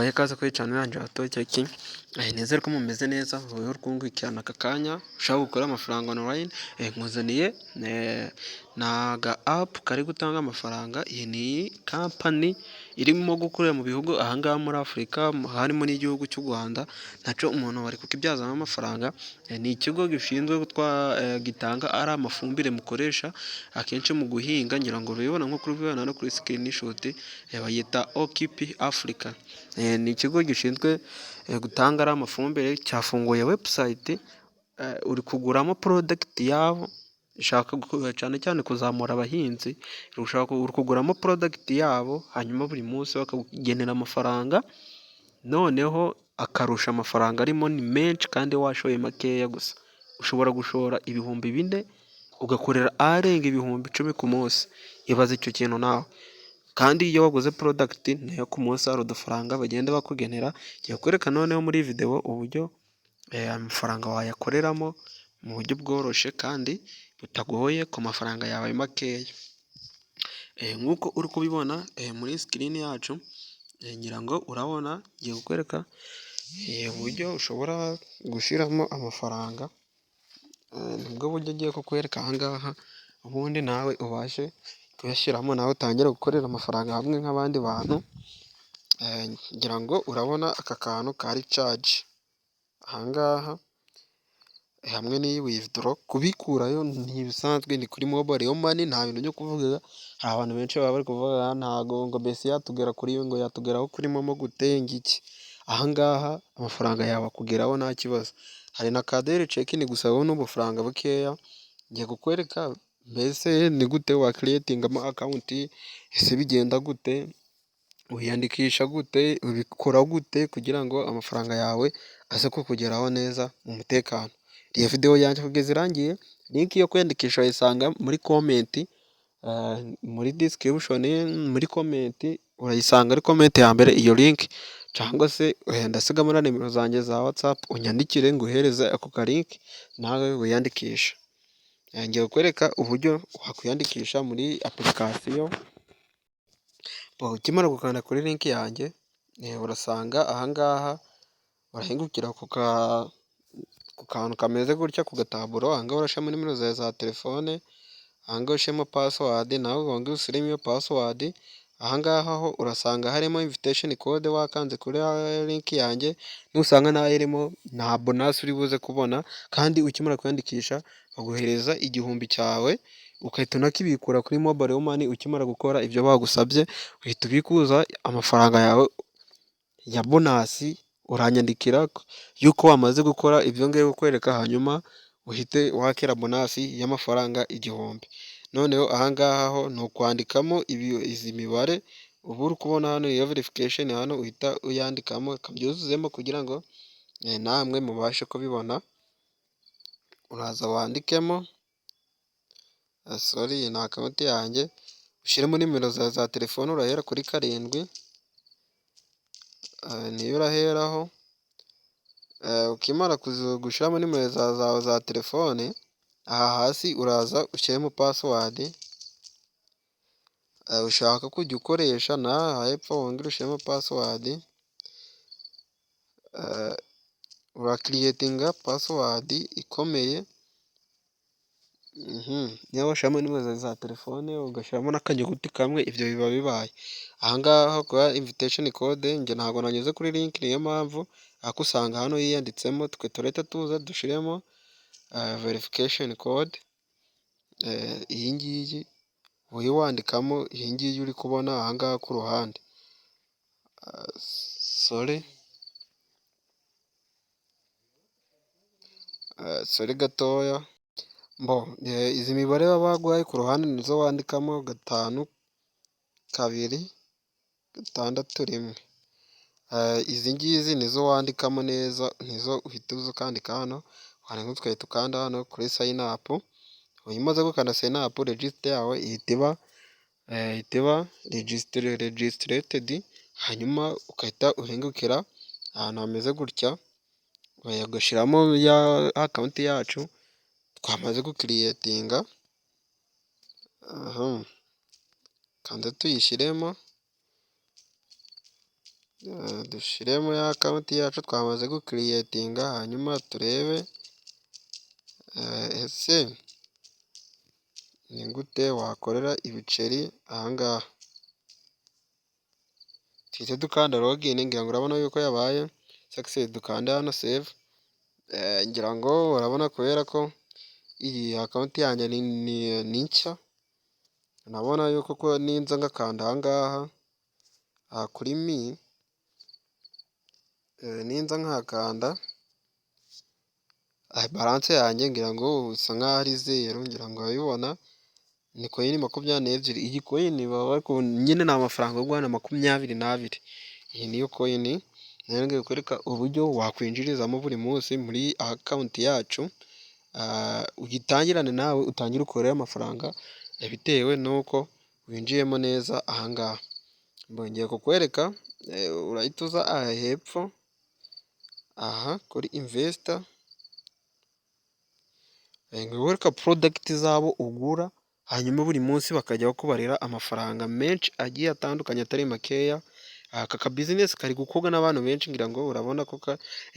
Ikaze kuri channel yanjye ya Toytech. Nizere ko mumeze neza, wowe urwungukirana aka kanya ushaka gukora amafaranga online. Nkuzaniye naga app kari gutanga amafaranga. Iyi ni company irimo gukorera mu bihugu ahangaha muri Afurika, harimo n'igihugu cy'u Rwanda, naco umuntu bari kukibyazamo amafaranga. Ni ikigo gishinzwe gitanga ari amafumbire mukoresha akenshi mu guhinga, ngira ngo urabibona nko kubibona no kuri screenshot. Bayita OKP Africa. Ni ikigo gishinzwe gutanga ari amafumbire, cyafunguye website. Uri kuguramo product yabo, ushaka cyane cyane kuzamura abahinzi, uri kuguramo product yabo, hanyuma buri munsi bakakugenera amafaranga. Noneho akarusha amafaranga arimo ni menshi kandi washoye makeya gusa. Ushobora gushora ibihumbi 4 ugakorera arenga ibihumbi 10 ku munsi. Ibaze icyo kintu nawe. Kandi iyo waguze product nayo ku munsi hari udufaranga bagenda bakugenera. Ngiye kwereka noneho muri video uburyo amafaranga wayakoreramo mu buryo bworoshye kandi butagoye ku mafaranga yawe makeya. Nk'uko uri kubibona muri screen yacu, ngira ngo urabona ngiye kukwereka uburyo ushobora gushyiramo amafaranga. Nibwo buryo ngiye kukwereka ahangaha, ubundi nawe ubashe kuyashyiramo, nawe utangire gukorera amafaranga hamwe nk'abandi bantu. Ngira ngo urabona aka kantu ka recharge ahangaha, hamwe n'iyi withdraw. Kubikurayo ntibisanzwe, ni kuri mobile money, nta bintu byo kuvuga. Hari abantu benshi baba bari kuvuga ntago ngo mbese yatugera kuri yo, ngo yatugeraho kuri momo gutenga iki. Ahangaha amafaranga yawe akugeraho nta kibazo. Hari na kadere check-in gusa wowe n'ubufaranga bukeya. Ngiye kukwereka mbese ni gute wa creatingamo account, ese bigenda gute, wiyandikisha gute, ubikora gute kugira ngo amafaranga yawe aze kukugeraho neza mu mutekano. Iyi video yanjye kugeza irangiye, link yo kwiyandikisha wayisanga muri comment, muri description, muri comment urayisanga ari comment ya mbere iyo link, cyangwa se ndasigamo na nimero zanjye za WhatsApp, unyandikire nguhereze ako ka link nawe wiyandikisha. Ngiye kukwereka uburyo wakwiyandikisha muri application. Ukimara gukanda kuri link yanjye, urasanga ahangaha urahingukira ku kantu kameze gutya ku gataburo. Ahangaha urashyiramo nimero zawe za telefone, ahangaha ushyiramo password, nawe wongere ushyiremo iyo password. Ahangaha ho urasanga harimo invitation code, wakanze kuri link yanjye nusanga nayo irimo, nta bonus uri buze kubona. Kandi ukimara kwiyandikisha baguhereza 1000 cyawe, ukahita unakibikura kuri mobile money. Ukimara gukora ibyo bagusabye, uhita ubikuza amafaranga yawe ya bonus. Uranyandikira yuko wamaze gukora ibyo ngiye kukwereka, hanyuma uhite wakira bonus y'amafaranga 1000. Noneho ahangaha ho ni ukwandikamo izi mibare ubu uri kubona hano, iyo verification hano uhita uyandikamo, kabyuzuzemo kugira ngo namwe mubashe kubibona. Uraza wandikemo sorry, ni account yanjye, ushyiremo nimero za telefone. Urahera kuri 7, niyo uraheraho. Ukimara gushyiramo nimero zawe za telefone, aha hasi uraza ushyiremo password ushaka kujya ukoresha. N'aha hepfo wongere ushyiremo password. Urakiriyetinga password ikomeye. Niba washyiramo nimero za telefone ugashyiramo n'akanyuguti kamwe, ibyo biba bibaye. Ahangaha kora invitation code, njye ntabwo nanyuze kuri link, niyo mpamvu ariko usanga hano yiyanditsemo. Twe turahita tuza dushyiremo verification code. Iyi ngiyi wowe wandikamo iyi ngiyi uri kubona ahangaha ku ruhande. Sorry gatoya. Izi mibare baba baguhaye ku ruhande nizo wandikamo: 5 2 6 1. Izi ngizi nizo wandikamo neza, nizo uhita uza ukandika hano. Hanyuma tukahita ukanda hano kuri sign up. Uyimaze gukanda sign up, register yawe ihita iba registered. Hanyuma ukahita uhingukira ahantu hameze gutya, ugashyiramo ya account yacu twamaze gukiriyetinga. Kandi tuyishyiremo. dushyiremo ya akawunti yacu twamaze gukiriyetinga, hanyuma turebe ese ni gute wakorera ibiceri aha ngaha. Tuhite dukanda login, ngira ngo urabona yuko yabaye success, dukanda hano save. Ngira ngo urabona kubera ko iyi akawunti yanjye ni nshya, urabona yuko ninza ngakanda aha ngaha kuri mi, ninza nkahakanda balance yanjye ngira ngo bisa nkaho ari zeru, ngira ngo urabibona ni koyini 22. Iyi koyini nyine ni amafaranga yo guhana 22. Iyi niyo koyini nayo ngiye kwereka uburyo wakwinjirizamo buri munsi muri akawunti yacu, ugitangirane nawe utangire ukorere amafaranga bitewe n'uko winjiyemo neza aha ngaha. Mbongeye kukwereka, urahita uza aha hepfo aha kuri investor, nkwereka product zabo ugura, hanyuma buri munsi bakajya bakubarira amafaranga menshi agiye atandukanye atari makeya. Aka ka business kari gukorwa n'abantu benshi, ngira ngo urabona ko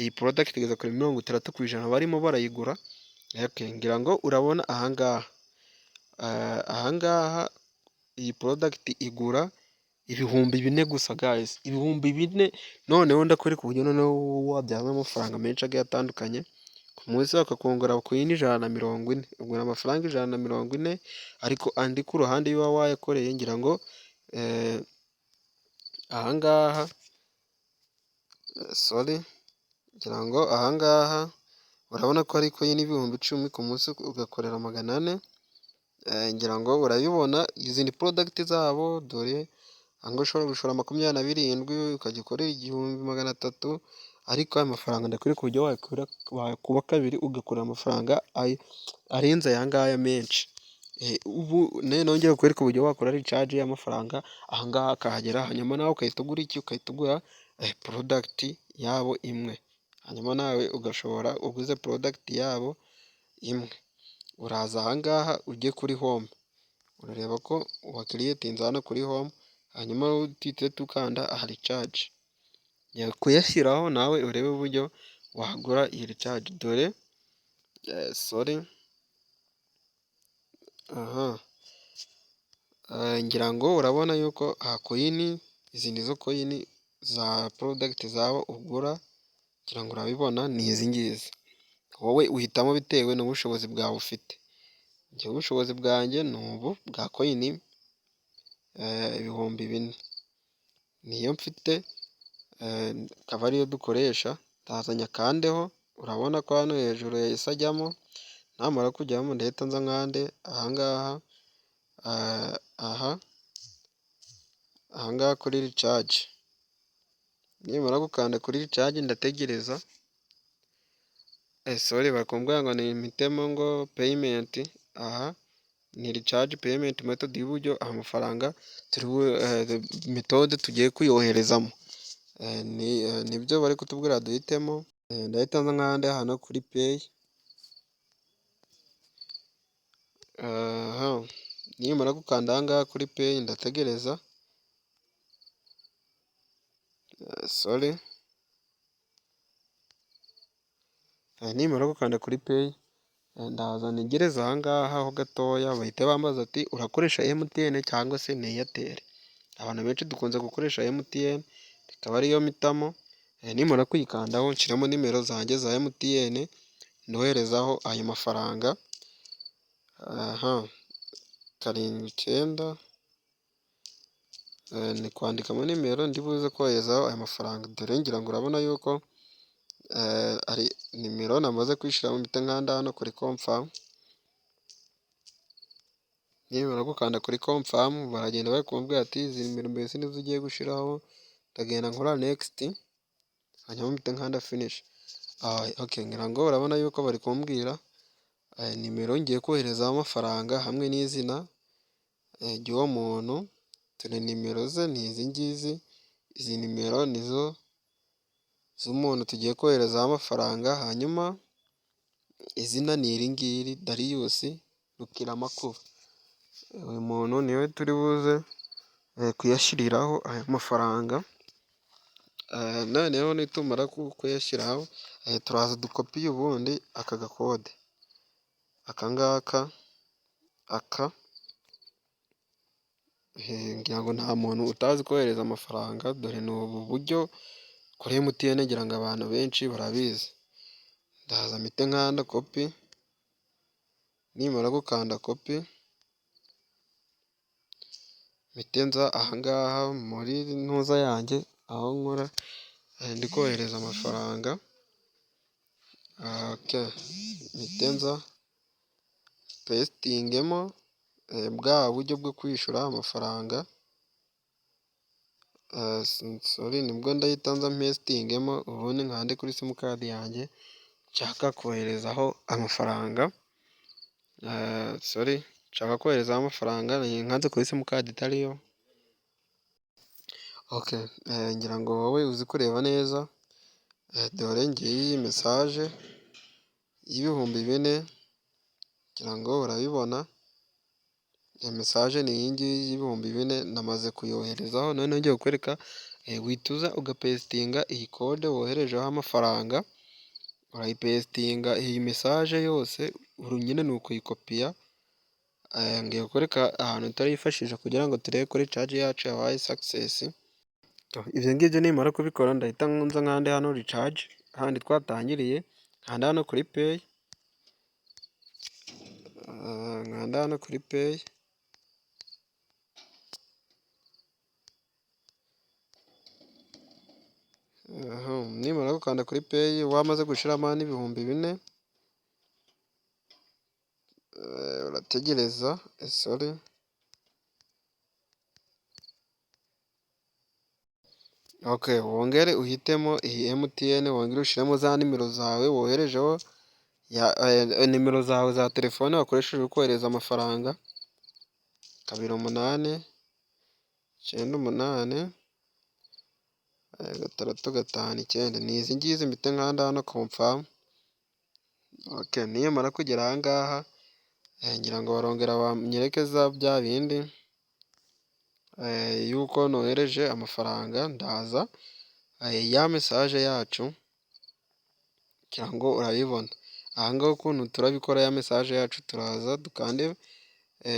iyi product igeze kuri 60% barimo barayigura. Ngira ngo urabona aha ngaha iyi product igura ibihumbi 4 gusa guys, ibihumbi 4. Noneho ndakwereka uburyo noneho wabyazamo amafaranga menshi agiye atandukanye. Ku munsi bakakungura koyini 140, ugura amafaranga 140. Ariko andi ku ruhande iyo wayakoreye, ngira ngo aha ngaha ngira ngo aha ngaha urabona ko ari koyini ibihumbi 10 ku munsi ugakorera 400. Ngira ngo urabibona izi ni product zabo, dore ahangaha ushobora gushora 27 ukajya ukorera 1300. Ariko aya mafaranga ndakwereka uburyo wakuba kabiri ugakorera amafaranga arenze aya ngaya menshi. Ubu nongeye kukwereka uburyo wakora recharge y'amafaranga aha ngaha akahagera, hanyuma nawe ukahita ugura ukahita ugura product yabo imwe, hanyuma nawe ugashobora uguze product yabo imwe. Uraza aha ngaha ujye kuri home, urareba ko wakiriyetinze hano kuri home, hanyuma tuhite dukanda aha recharge, kuyashyiraho nawe urebe uburyo wagura iyi recharge. Dore ngira ngo urabona yuko koyini, izi nizo koyini za product zabo ugura, ngira ngo urabibona ni izi ngizi. Wowe uhitamo bitewe n'ubushobozi bwawe ufite. Njyewe ubushobozi bwanjye ni ubu bwa koyini ibihumbi 4 niyo mfite, akaba ariyo dukoresha. Ndazanye akandeho, urabona ko hano hejuru yahise ajyamo. Namara kujyamo ndahita nza nkande aha ngaha kuri recharge. Nimara gukanda kuri recharge ndategereza. Bakumbwira ngo nimpitemo ngo payment. Aha ni recharge payment method y'uburyo amafaranga methode tugiye kuyoherezamo. Nibyo bari kutubwira duhitemo. Ndahita nza nkande hano kuri pay. Nimara gukanda aha ngaha kuri pay ndategereza. Nimara gukanda kuri pay ndaza ntegereza aha ngaha ho gatoya, bahita bambaza ati urakoresha MTN cyangwa se ni Airtel. Abantu benshi dukunze gukoresha MTN, ikaba ariyo mpitamo. Nimara kuyikandaho nshyiramo nimero zanjye za MTN noherezaho ayo mafaranga. 79 ni kwandikamo nimero ndibuze koherezaho aya mafaranga. Dore ngira ngo urabona yuko ari nimero namaze kwishyiramo, mpita nkanda hano kuri confirm. Nimara gukanda kuri confirm baragenda bari kumbwira ati izi nimero mbese nizo ugiye gushyiraho. Ndagenda nkora next, hanyuma mpita nkanda finish. Ngira ngo urabona yuko bari kumbwira nimero ngiye koherezaho amafaranga hamwe n'izina ry'uwo muntu. Dore nimero ze ni izi ngizi. Izi nimero nizo z'umuntu tugiye koherezaho amafaranga, hanyuma izina ni iri ngiri, Darius Rukiramakuba. Uyu muntu niwe turi buze kuyashyiriraho aya mafaranga. noneho nitumara kuyashyiraho turaza dukopiye ubundi aka gakode, aka ngaka, ngira ngo nta muntu utazi kohereza amafaranga, dore ni ubu buryo kuri MTN ngira ngo abantu benshi barabizi. Ndaza mpite nkanda kopi, nimara gukanda kopi mpite nza aha ngaha muri ntuza yanjye aho nkora ndi kohereza amafaranga, mpite nza pestingemo bwa buryo bwo kwishyura amafaranga, nibwo ndahita nza mpesitingemo, ubundi nkande kuri simukadi yanjye nshaka koherezaho amafaranga, nshaka koherezaho amafaranga nkanze kuri simukadi itariyo. Ngira ngo wowe uzi kureba neza, dore ngiyi mesaje y'ibihumbi 4, ngira ngo urabibona, iyo mesaje ni iyi ngiyi y'ibihumbi 4 namaze kuyoherezaho. Noneho ngiye kukwereka wituza ugapesitinga iyi kode woherejeho amafaranga, urayipesitinga iyi mesaje yose, nyine ni ukuyikopiya. Ngiye kukwereka ahantu turayifashisha kugira ngo turebe kuri caji yacu yabaye sakisesi. Ibyo ngibyo nimara kubikora ndahita nza nkande hano ricaji, handi twatangiriye, nkanda hano kuri peyi, nkanda hano kuri peyi, nimara gukanda kuri peyi wamaze gushyiramo n'ibihumbi 4, urategereza wongere uhitemo iyi MTN, wongere ushyiremo za nimero zawe woherejeho, nimero zawe za telefone wakoresheje uri kohereza amafaranga, 2898 659, ni izi ngizi. Mpite nkanda hano komfamu. Nimara kugera aha ngaha ngira ngo barongera banyereke za bya bindi yuko nohereje amafaranga. Ndaza ya mesaje yacu ngira ngo urabibona aha ngaha ukuntu turabikora. Ya mesaje yacu turaza dukande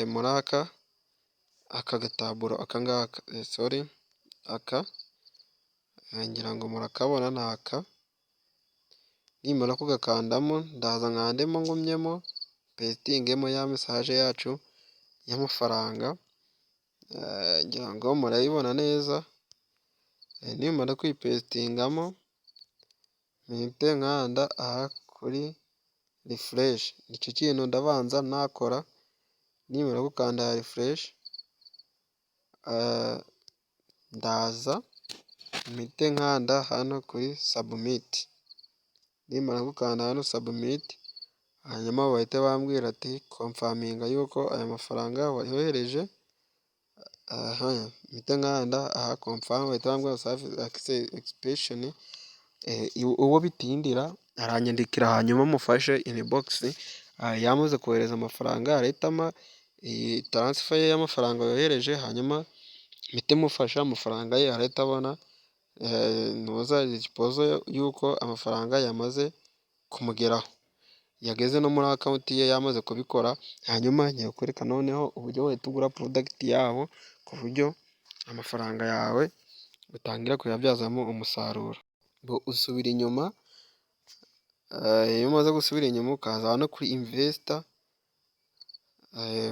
muri aka gataburo, aka ngaka, ngira ngo murakabona ni aka. Nimara kugakandamo ndaza nkandemo ngumyemo pestingemo ya mesaje yacu y'amafaranga, ngira ngo murayibona neza. Nimara kuyipesitingamo mpite nkanda aha kuri rifureshi, nicyo kintu ndabanza nakora. Nimara gukanda rifureshi ndaza mpite nkanda hano kuri sabumiti. Nimara gukanda hano sabumiti, hanyuma bahita bambwira ati komfaminga yuko aya mafaranga wayohereje. Mpite nkanda aha komfamu, bahita bambwira savisi egisipesheni. Uwo bitindira aranyandikira hanyuma mufashe inibogisi, yamaze kohereza amafaranga arahitamo iyi taransifa ye y'amafaranga yohereje, hanyuma mpite mufasha amafaranga ye arahita abona ripozo yuko amafaranga yamaze kumugeraho, yageze no muri akawunti ye yamaze kubikora. Hanyuma ngiye kukwereka noneho uburyo wahita ugura porodagiti yabo, ku buryo amafaranga yawe utangira kuyabyazamo umusaruro. Usubira inyuma, iyo umaze gusubira inyuma ukaza hano kuri imvesita,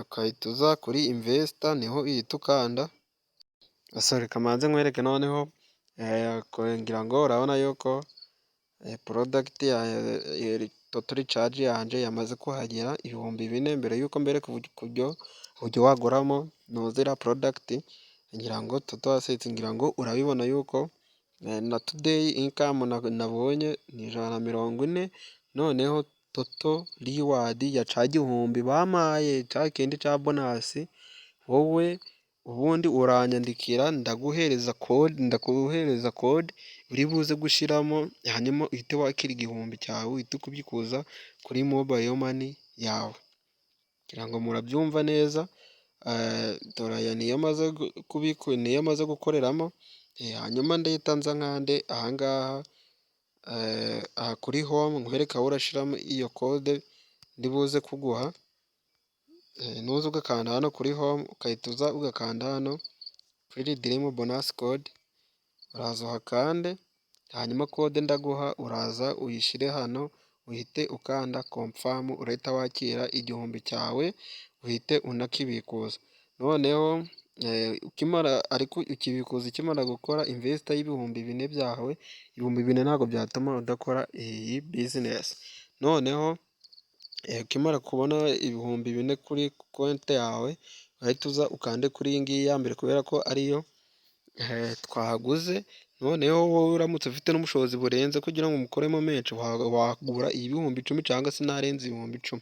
ukahita uza kuri imvesita, niho uhita ukanda. Reka manze nkwereke noneho, ngira ngo urabona yuko porodagiti ya toto ricaji yanjye yamaze kuhagera ibihumbi 4. Mbere yuko mbereka uburyo waguramo ntuzira porodagiti, ngira ngo toto aseti, ngira ngo urabibona yuko na tudeyi inkamu nabonye ni 140. Noneho toto riwadi ya ca gihumbi bampaye, ca kindi ca bonasi, wowe ubundi uranyandikira ndaguhereza kode uri buze gushyiramo, hanyuma uhite wakira igihumbi cyawe, uhite ukubikuza kuri mobayiro mani yawe. Kugira ngo murabyumva neza, dore aya niyo maze gukoreramo. hanyuma ndahita nza nkande ahangaha aha kuri home nkwereka aho urashiramo iyo kode ndibuze kuguha, nuza ugakanda hano kuri home ukahita uza ugakanda hano kuri redeem bonus code, uraza uhakande hanyuma kode ndaguha uraza uyishyire hano uhite ukanda confirm, urahita wakira igihumbi cyawe uhite unakibikuza. Noneho ariko ukibikuza ukimara gukora investor y'ibihumbi 4 byawe, ibihumbi 4 ntabwo byatuma udakora iyi business. Noneho ukimara kubona ibihumbi 4 kuri konti yawe urahita uza ukande kuri iyi ngiyi ya mbere kubera ko ariyo twahaguze. Noneho wowe uramutse ufite n'ubushobozi burenze kugira ngo umukoremo menshi wagura ibihumbi 10 cyangwa se narenze ibihumbi 10,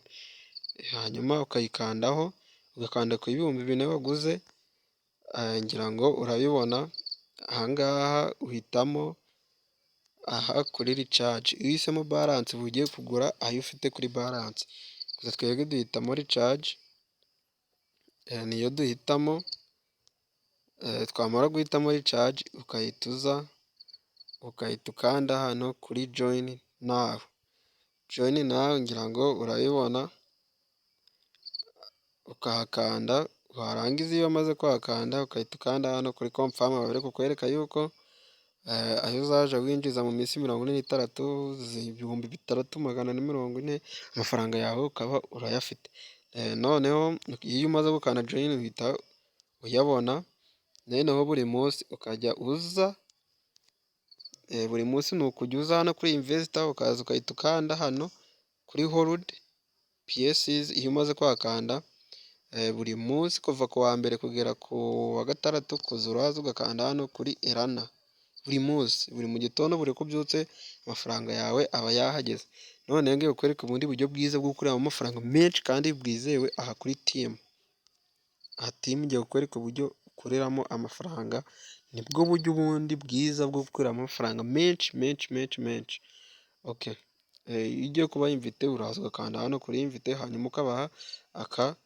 hanyuma ukayikandaho ugakanda ku ibihumbi 4 waguze. Ngira ngo urabibona ahangaha uhitamo aha kuri recharge, iyo uhisemo balance uba ugiye kugura ayo ufite kuri balance, gusa twebwe duhitamo recharge, niyo duhitamo. Twamara guhitamo recharge ukahita uza ukahita ukanda hano kuri join now. Join now ngira ngo urabibona ukahakanda, warangiza iyo wamaze kuhakanda ukahita ukanda hano kuri confirm, bari kukwereka yuko ayo uzaja winjiza mu minsi 46 ibihumbi 3440 amafaranga yawe ukaba urayafite. Noneho iyo umaze gukanda join uhita uyabona. Noneho buri munsi ukajya uza buri munsi ni ukujya uza hano kuri investor ukaza ukahita ukanda hano kuri hold pieces. Iyo umaze kuhakanda buri munsi kuva ku wa mbere kugera ku wa gatandatu kuza uraza ugakanda hano kuri erana buri munsi, buri mu gitondo buri uko ubyutse amafaranga yawe aba yahageze. None ngiye kukwereka ubundi buryo bwiza bwo gukuramo amafaranga menshi kandi bwizewe aha kuri timu. Aha timu ngiye kukwereka uburyo ukoreramo amafaranga, nibwo buryo ubundi bwiza bwo gukuramo amafaranga menshi menshi menshi menshi. Okay, iyo ugiye kuba invite uraza ugakanda hano kuri invite hanyuma ukabaha aka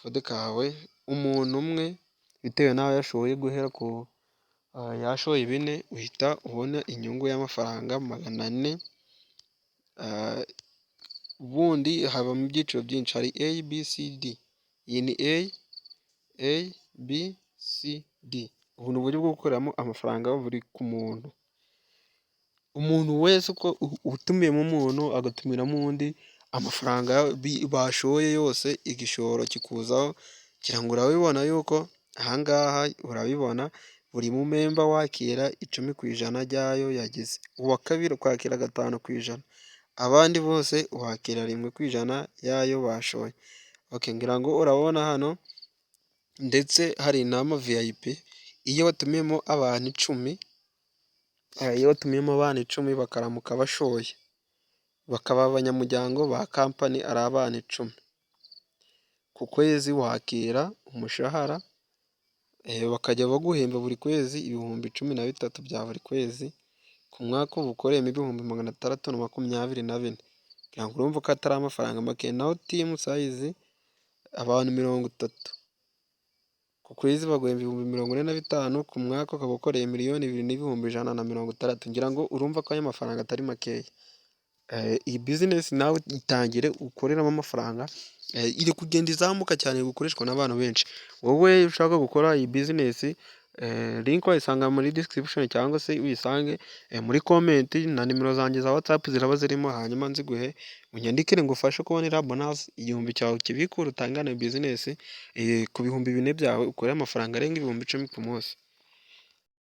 kode kawe umuntu umwe bitewe n'aho yashoboye guhera ku yashoye 4 uhita ubona inyungu y'amafaranga 400. Ubundi habamo ibyiciro byinshi, hari A, B, C, D. Iyi ni A, B, C, D. Ubu ni uburyo bwo gukoreramo amafaranga buri ku muntu. Umuntu wese uko utumiyemo umuntu agatumiramo undi, amafaranga bashoye yose igishoro kikuzaho. Kugira ngo urabibona yuko ahangaha urabibona buri mu memba wakira 10% ryayo yagize, uwa kabiri kwakira 5%, abandi bose wakira 1% yayo bashoye. Okay, ngira ngo urabona hano ndetse hari n'ama VIP. Iyo watumiyemo abantu 10 bakaramuka bashoye bakaba abanyamuryango ba kampani ari abantu 10, ku kwezi wakira umushahara bakajya baguhemba buri kwezi ibihumbi 13 bya buri kwezi. Ku mwaka uba ukoreyemo ibihumbi 624. Kugira ngo urumve ko atari amafaranga make. Naho team size abantu 30 ku kwezi baguhemba ibihumbi 45, ku mwaka ukaba ukoreye 2,160,000. Ngira ngo urumva ko ayo mafaranga atari makeya. Iyi business nawe itangire ukoreramo amafaranga, iri kugenda izamuka cyane, gukoreshwa n'abantu benshi. Wowe ushaka gukora iyi business link wayisanga muri description cyangwa se uyisange muri comment, na nimero zanjye za WhatsApp ziraba zirimo, hanyuma nziguhe unyandikire ngo ufashe kubonera bonus igihumbi cyawe kibikura utangana business ku bihumbi 4 byawe ukore amafaranga arenga ibihumbi 10 ku munsi.